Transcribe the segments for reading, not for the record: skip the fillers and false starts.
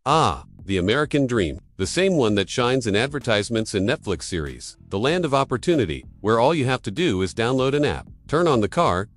Ah, the American dream. The same one that shines in advertisements and Netflix series. The land of opportunity, where all you have to do is download an app, turn on the car,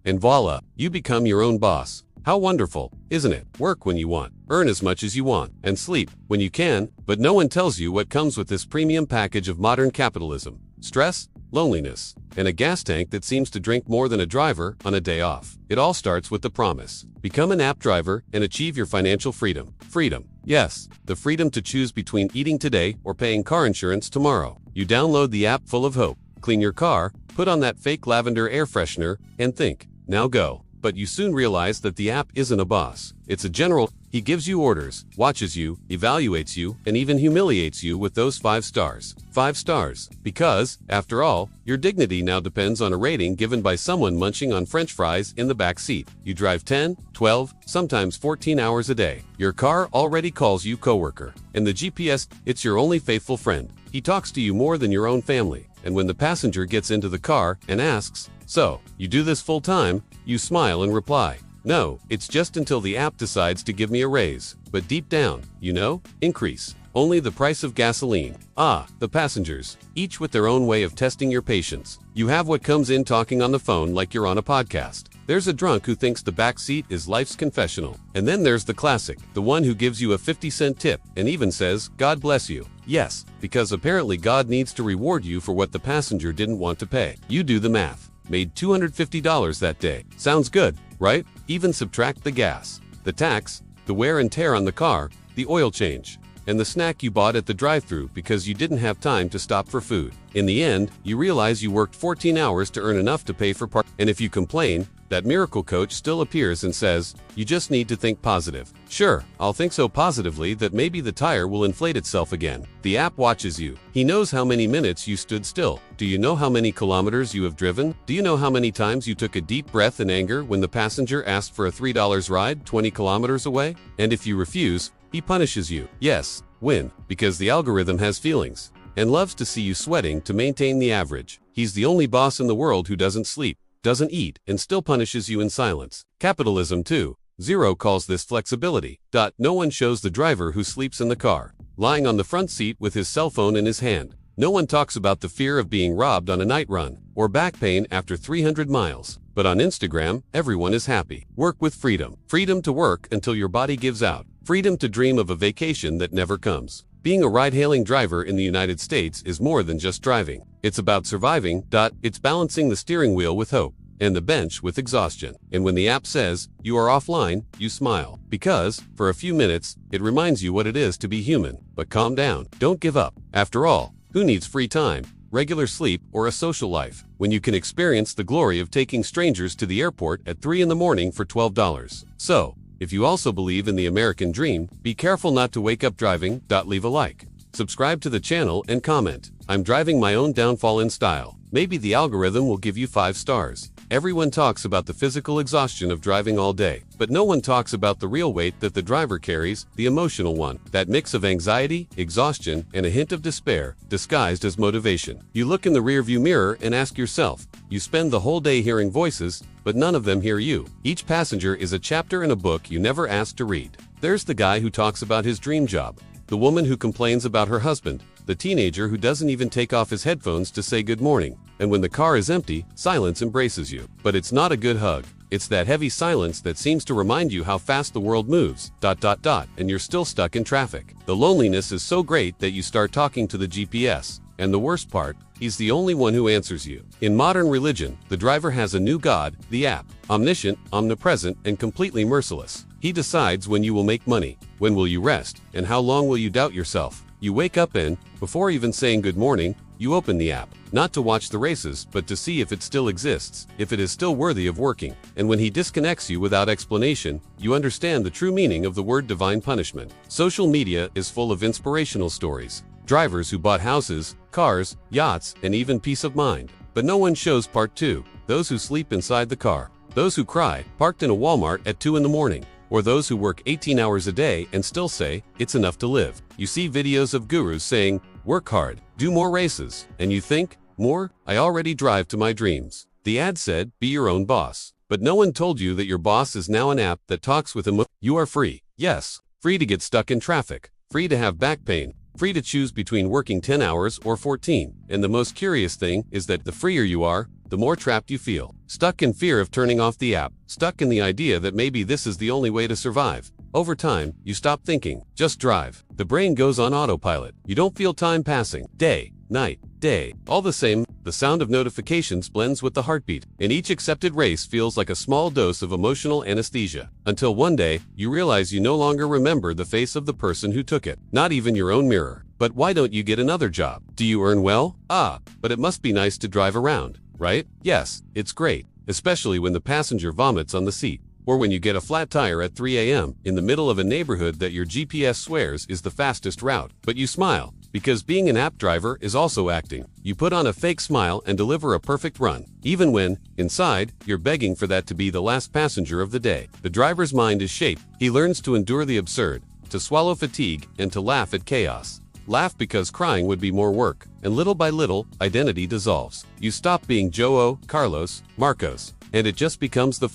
and voila, you become your own boss. How wonderful, isn't it? Work when you want, earn as much as you want, and sleep when you can, but no one tells you what comes with this premium package of modern capitalism. Stress, loneliness, and a gas tank that seems to drink more than a driver on a day off. It all starts with the promise. Become an app driver and achieve your financial freedom. Freedom. Yes, the freedom to choose between eating today or paying car insurance tomorrow. You download the app full of hope, clean your car, put on that fake lavender air freshener, and think, now go. But you soon realize that the app isn't a boss. It's a general. He gives you orders, watches you, evaluates you, and even humiliates you with those 5 stars. 5 stars. Because, after all, your dignity now depends on a rating given by someone munching on French fries in the back seat. You drive 10, 12, sometimes 14 hours a day. Your car already calls you coworker. And the GPS, it's your only faithful friend. He talks to you more than your own family. And when the passenger gets into the car and asks, "So, you do this full time?" you smile and reply, "No, it's just until the app decides to give me a raise." But deep down, you know, increase. Only the price of gasoline. Ah, the passengers, each with their own way of testing your patience. You have what comes in talking on the phone like you're on a podcast. There's a drunk who thinks the back seat is life's confessional. And then there's the classic, the one who gives you a 50-cent tip and even says, "God bless you." Yes, because apparently God needs to reward you for what the passenger didn't want to pay. You do the math. Made $250 that day. Sounds good, right? Even subtract the gas, the tax, the wear and tear on the car, the oil change, and the snack you bought at the drive-thru because you didn't have time to stop for food. In the end, you realize you worked 14 hours to earn enough to pay for park. And if you complain, that miracle coach still appears and says, "You just need to think positive." Sure, I'll think so positively that maybe the tire will inflate itself again. The app watches you. He knows how many minutes you stood still. Do you know how many kilometers you have driven? Do you know how many times you took a deep breath in anger when the passenger asked for a $3 ride 20 kilometers away? And if you refuse, he punishes you. Yes, when? Because the algorithm has feelings and loves to see you sweating to maintain the average. He's the only boss in the world who doesn't sleep, doesn't eat, and still punishes you in silence. Capitalism too. Zero calls this flexibility. No one shows the driver who sleeps in the car, lying on the front seat with his cell phone in his hand. No one talks about the fear of being robbed on a night run, or back pain after 300 miles. But on Instagram, everyone is happy. Work with freedom. Freedom to work until your body gives out. Freedom to dream of a vacation that never comes. Being a ride-hailing driver in the United States is more than just driving. It's about surviving. It's balancing the steering wheel with hope and the bench with exhaustion. And when the app says, "You are offline," you smile. Because, for a few minutes, it reminds you what it is to be human. But calm down. Don't give up. After all, who needs free time, regular sleep, or a social life when you can experience the glory of taking strangers to the airport at 3 in the morning for $12? So, if you also believe in the American dream, be careful not to wake up driving. Leave a like, subscribe to the channel, and comment. I'm driving my own downfall in style. Maybe the algorithm will give you 5 stars. Everyone talks about the physical exhaustion of driving all day, but no one talks about the real weight that the driver carries, the emotional one. That mix of anxiety, exhaustion, and a hint of despair, disguised as motivation. You look in the rearview mirror and ask yourself, you spend the whole day hearing voices, but none of them hear you. Each passenger is a chapter in a book you never asked to read. There's the guy who talks about his dream job, the woman who complains about her husband, the teenager who doesn't even take off his headphones to say good morning. And when the car is empty, silence embraces you. But it's not a good hug. It's that heavy silence that seems to remind you how fast the world moves. And you're still stuck in traffic. The loneliness is so great that you start talking to the GPS. And the worst part, he's the only one who answers you. In modern religion, the driver has a new god, the app. Omniscient, omnipresent, and completely merciless. He decides when you will make money, when will you rest, and how long will you doubt yourself. You wake up and, before even saying good morning, you open the app, not to watch the races, but to see if it still exists, if it is still worthy of working. And when he disconnects you without explanation, you understand the true meaning of the word divine punishment. Social media is full of inspirational stories. Drivers who bought houses, cars, yachts, and even peace of mind. But no one shows part 2, those who sleep inside the car, those who cry, parked in a Walmart at 2 in the morning. Or those who work 18 hours a day and still say, it's enough to live. You see videos of gurus saying, work hard, do more races, and you think, more? I already drive to my dreams. The ad said, be your own boss. But no one told you that your boss is now an app that talks with him. You are free. Yes, free to get stuck in traffic, free to have back pain, free to choose between working 10 hours or 14. And the most curious thing is that the freer you are, the more trapped you feel. Stuck in fear of turning off the app, stuck in the idea that maybe this is the only way to survive. Over time, you stop thinking, just drive. The brain goes on autopilot. You don't feel time passing. Day, night, day. All the same, the sound of notifications blends with the heartbeat, and each accepted race feels like a small dose of emotional anesthesia. Until one day, you realize you no longer remember the face of the person who took it, not even your own mirror. But why don't you get another job? Do you earn well? But it must be nice to drive around, right? Yes, it's great, especially when the passenger vomits on the seat. Or when you get a flat tire at 3 a.m. in the middle of a neighborhood that your GPS swears is the fastest route. But you smile, because being an app driver is also acting. You put on a fake smile and deliver a perfect run, even when, inside, you're begging for that to be the last passenger of the day. The driver's mind is shaped. He learns to endure the absurd, to swallow fatigue, and to laugh at chaos. Laugh because crying would be more work, and little by little, identity dissolves. You stop being Joe, Carlos, Marcos, and it just becomes the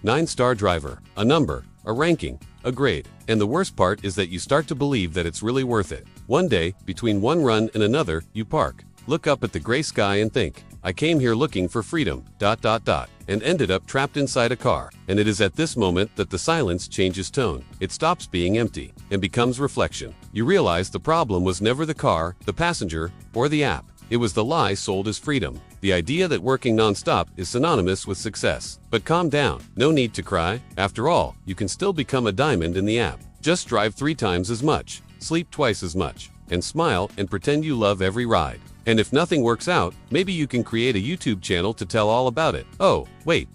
9-star driver, a number, a ranking, a grade. And the worst part is that you start to believe that it's really worth it. One day, between one run and another, you park, look up at the gray sky and think, I came here looking for freedom, and ended up trapped inside a car. And it is at this moment that the silence changes tone. It stops being empty and becomes reflection. You realize the problem was never the car, the passenger, or the app. It was the lie sold as freedom. The idea that working non-stop is synonymous with success. But calm down. No need to cry. After all, you can still become a diamond in the app. Just drive 3 times as much, sleep twice as much, and smile and pretend you love every ride. And if nothing works out, maybe you can create a YouTube channel to tell all about it. Oh, wait,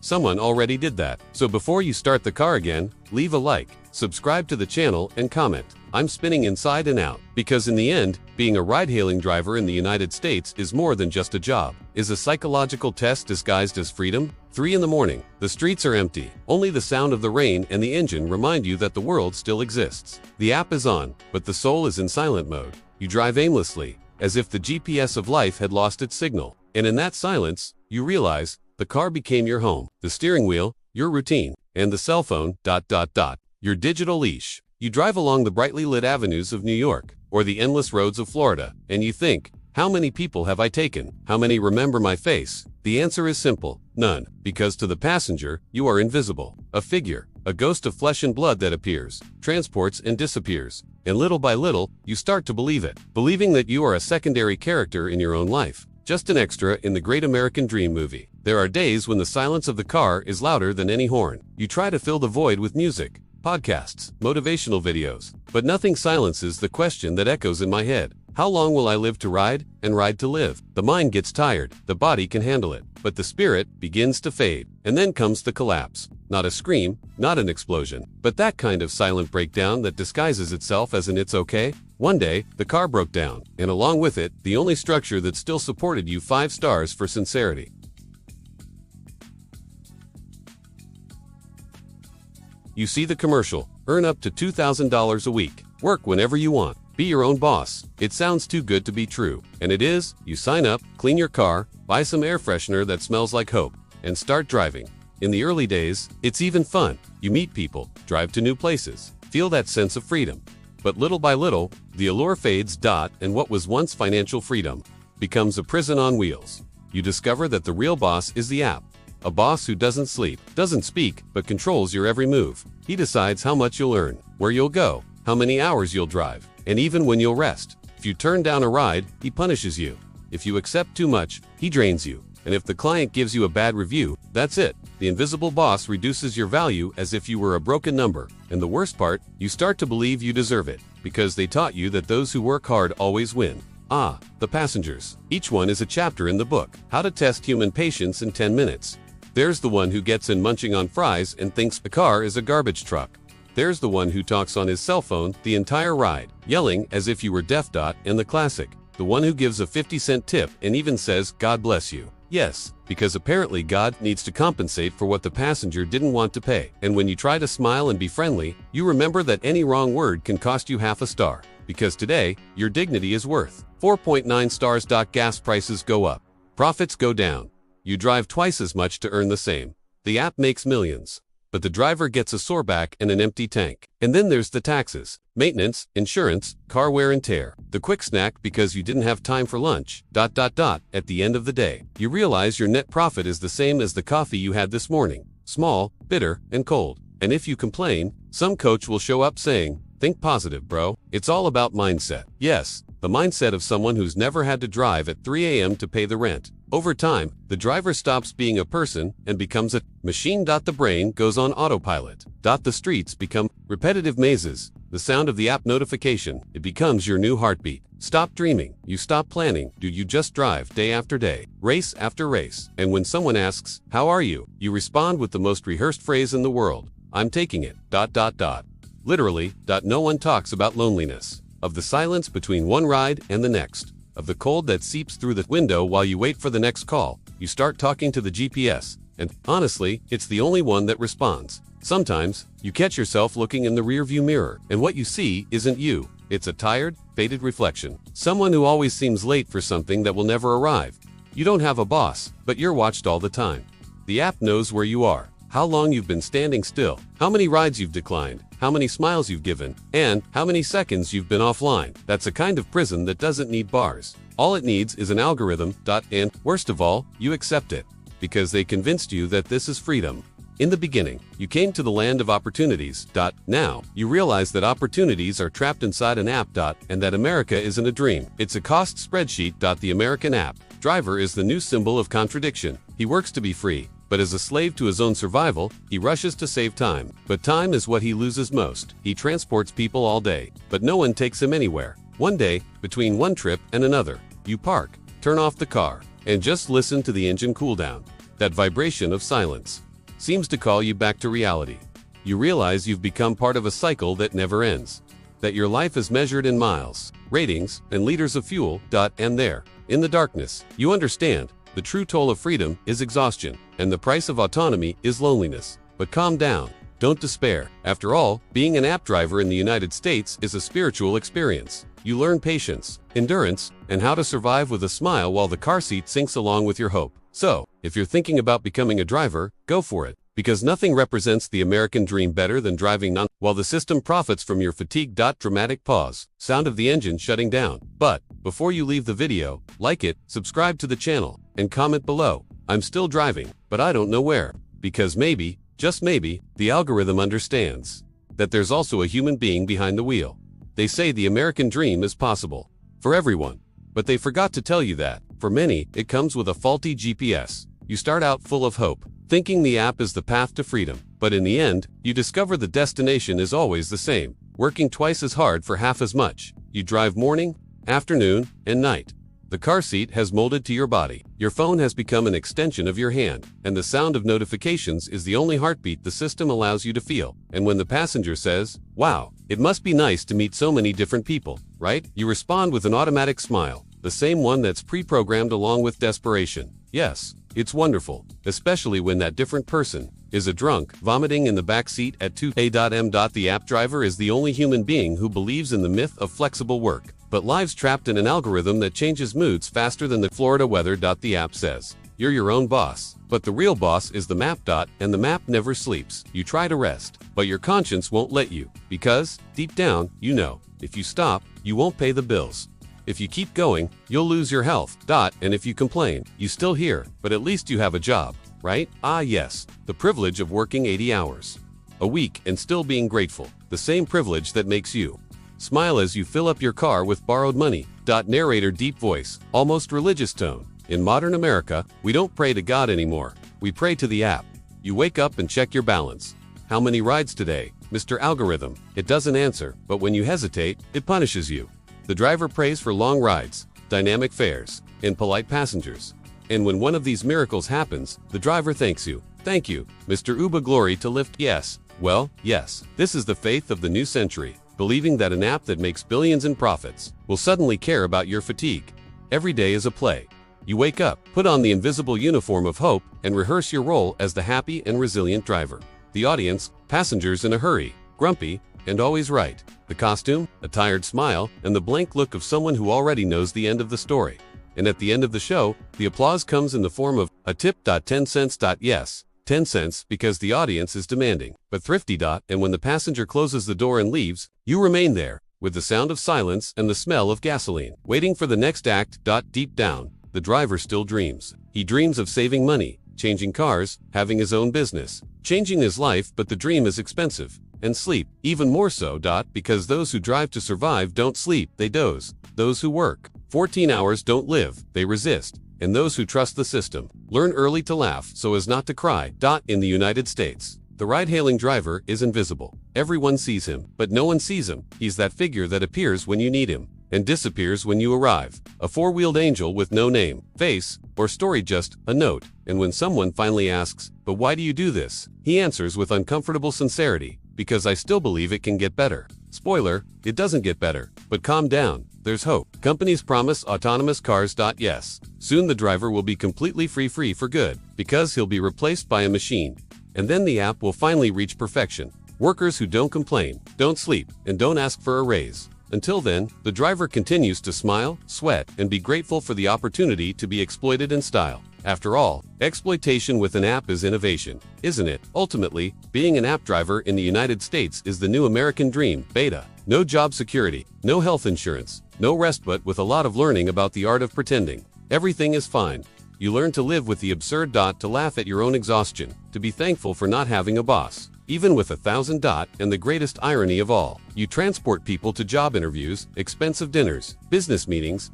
someone already did that. So before you start the car again, leave a like, subscribe to the channel, and comment. I'm spinning inside and out. Because in the end, being a ride-hailing driver in the United States is more than just a job. Is a psychological test disguised as freedom? 3 in the morning. The streets are empty. Only the sound of the rain and the engine remind you that the world still exists. The app is on, but the soul is in silent mode. You drive aimlessly, as if the GPS of life had lost its signal. And in that silence, you realize, the car became your home, the steering wheel, your routine, and the cell phone, your digital leash. You drive along the brightly lit avenues of New York, or the endless roads of Florida, and you think, how many people have I taken? How many remember my face? The answer is simple, none, because to the passenger, you are invisible. A figure, a ghost of flesh and blood that appears, transports and disappears. And little by little, you start to believe it, believing that you are a secondary character in your own life, just an extra in the Great American Dream movie. There are days when the silence of the car is louder than any horn. You try to fill the void with music, podcasts, motivational videos, but nothing silences the question that echoes in my head. How long will I live to ride, and ride to live? The mind gets tired, the body can handle it, but the spirit begins to fade. And then comes the collapse. Not a scream, not an explosion, but that kind of silent breakdown that disguises itself as an it's okay. One day, the car broke down, and along with it, the only structure that still supported you. 5 stars for sincerity. You see the commercial, earn up to $2,000 a week, work whenever you want, be your own boss. It sounds too good to be true, and it is. You sign up, clean your car, buy some air freshener that smells like hope, and start driving. In the early days, it's even fun. You meet people, drive to new places, feel that sense of freedom. But little by little, the allure fades, and what was once financial freedom becomes a prison on wheels. You discover that the real boss is the app. A boss who doesn't sleep, doesn't speak, but controls your every move. He decides how much you'll earn, where you'll go, how many hours you'll drive, and even when you'll rest. If you turn down a ride, he punishes you. If you accept too much, he drains you. And if the client gives you a bad review, that's it. The invisible boss reduces your value as if you were a broken number. And the worst part, you start to believe you deserve it, because they taught you that those who work hard always win. The passengers. Each one is a chapter in the book. How to test human patience in 10 minutes. There's the one who gets in munching on fries and thinks the car is a garbage truck. There's the one who talks on his cell phone the entire ride, yelling as if you were deaf. And the classic, the one who gives a 50-cent tip and even says, God bless you. Yes, because apparently God needs to compensate for what the passenger didn't want to pay. And when you try to smile and be friendly, you remember that any wrong word can cost you half a star. Because today, your dignity is worth 4.9 stars. Gas prices go up. Profits go down. You drive twice as much to earn the same. The app makes millions. but the driver gets a sore back and an empty tank. And then there's the taxes, maintenance, insurance, car wear and tear, the quick snack because you didn't have time for lunch, ... At the end of the day, you realize your net profit is the same as the coffee you had this morning, small, bitter, and cold. And if you complain, some coach will show up saying, "Think positive, bro. It's all about mindset." Yes, the mindset of someone who's never had to drive at 3 a.m. to pay the rent. Over time, the driver stops being a person and becomes a machine. The brain goes on autopilot. The streets become repetitive mazes. The sound of the app notification, it becomes your new heartbeat. Stop dreaming. You stop planning. Do you just drive day after day, race after race? And when someone asks, "How are you?" you respond with the most rehearsed phrase in the world. "I'm taking it. ... Literally. No one talks about loneliness, of the silence between one ride and the next, of the cold that seeps through the window while you wait for the next call. You start talking to the GPS, and honestly, it's the only one that responds. Sometimes, you catch yourself looking in the rearview mirror, and what you see isn't you. It's a tired, faded reflection. Someone who always seems late for something that will never arrive. You don't have a boss, but you're watched all the time. The app knows where you are, how long you've been standing still, how many rides you've declined, how many smiles you've given, and how many seconds you've been offline. That's a kind of prison that doesn't need bars. All it needs is an algorithm. And, worst of all, you accept it, because they convinced you that this is freedom. In the beginning, you came to the land of opportunities. Now, you realize that opportunities are trapped inside an app. And that America isn't a dream. It's a cost spreadsheet. The American app driver is the new symbol of contradiction. He works to be free, but as a slave to his own survival, he rushes to save time. But time is what he loses most. He transports people all day, but no one takes him anywhere. One day, between one trip and another, you park, turn off the car, and just listen to the engine cool down. That vibration of silence seems to call you back to reality. You realize you've become part of a cycle that never ends. That your life is measured in miles, ratings, and liters of fuel. And there, in the darkness, you understand, the true toll of freedom is exhaustion, and the price of autonomy is loneliness. But calm down. Don't despair. After all, being an app driver in the United States is a spiritual experience. You learn patience, endurance, and how to survive with a smile while the car seat sinks along with your hope. So, if you're thinking about becoming a driver, go for it. Because nothing represents the American dream better than driving while the system profits from your fatigue. Dramatic pause. Sound of the engine shutting down. But, before you leave the video, like it, subscribe to the channel, and comment below. I'm still driving, but I don't know where. Because maybe, just maybe, the algorithm understands that there's also a human being behind the wheel. They say the American dream is possible for everyone, but they forgot to tell you that, for many, it comes with a faulty GPS. You start out full of hope, thinking the app is the path to freedom, but in the end, you discover the destination is always the same, working twice as hard for half as much. You drive morning, afternoon, and night. The car seat has molded to your body. Your phone has become an extension of your hand, and the sound of notifications is the only heartbeat the system allows you to feel. And when the passenger says, "Wow, it must be nice to meet so many different people, right?" you respond with an automatic smile, the same one that's pre-programmed along with desperation. Yes, it's wonderful, especially when that different person is a drunk vomiting in the back seat at 2 a.m. The app driver is the only human being who believes in the myth of flexible work, but lives trapped in an algorithm that changes moods faster than the Florida weather. The app says, you're your own boss, but the real boss is the map. And the map never sleeps. You try to rest, but your conscience won't let you, because, deep down, you know, if you stop, you won't pay the bills. If you keep going, you'll lose your health. And if you complain, you still here, but at least you have a job, right? Ah yes, the privilege of working 80 hours a week and still being grateful. The same privilege that makes you smile as you fill up your car with borrowed money. Narrator deep voice, almost religious tone. In modern America, we don't pray to God anymore. We pray to the app. You wake up and check your balance. How many rides today, Mr. Algorithm? It doesn't answer, but when you hesitate, it punishes you. The driver prays for long rides, dynamic fares, and polite passengers. And when one of these miracles happens, the driver thanks you. Thank you, Mr. Uber Glory to lift. Yes, well, yes. This is the faith of the new century, believing that an app that makes billions in profits will suddenly care about your fatigue. Every day is a play. You wake up, put on the invisible uniform of hope, and rehearse your role as the happy and resilient driver. The audience, passengers in a hurry, grumpy, and always right. The costume, a tired smile, and the blank look of someone who already knows the end of the story. And at the end of the show, the applause comes in the form of a tip. 10 cents. Yes, 10 cents because the audience is demanding, but thrifty. And when the passenger closes the door and leaves, you remain there, with the sound of silence and the smell of gasoline, waiting for the next act. Deep down, the driver still dreams. He dreams of saving money, changing cars, having his own business, changing his life, but the dream is expensive. And sleep, even more so. Because those who drive to survive don't sleep, they doze. Those who work 14 hours don't live, they resist. And those who trust the system learn early to laugh so as not to cry. In the United States, the ride-hailing driver is invisible. Everyone sees him, but no one sees him. He's that figure that appears when you need him and disappears when you arrive. A four-wheeled angel with no name, face, or story, just a note. And when someone finally asks, "But why do you do this?" he answers with uncomfortable sincerity, "Because I still believe it can get better." Spoiler, it doesn't get better, but calm down, there's hope. Companies promise autonomous cars. Yes, soon the driver will be completely free for good, because he'll be replaced by a machine. And then the app will finally reach perfection. Workers who don't complain, don't sleep, and don't ask for a raise. Until then, the driver continues to smile, sweat, and be grateful for the opportunity to be exploited in style. After all, exploitation with an app is innovation, isn't it? Ultimately, being an app driver in the United States is the new American dream. Beta. No job security, no health insurance, no rest, but with a lot of learning about the art of pretending. Everything is fine. You learn to live with the absurd. To laugh at your own exhaustion, to be thankful for not having a boss, even with 1,000. And the greatest irony of all, you transport people to job interviews, expensive dinners, business meetings,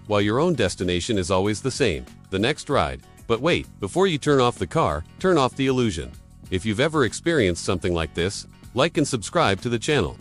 while your own destination is always the same, the next ride. But wait, before you turn off the car, turn off the illusion. If you've ever experienced something like this, like and subscribe to the channel.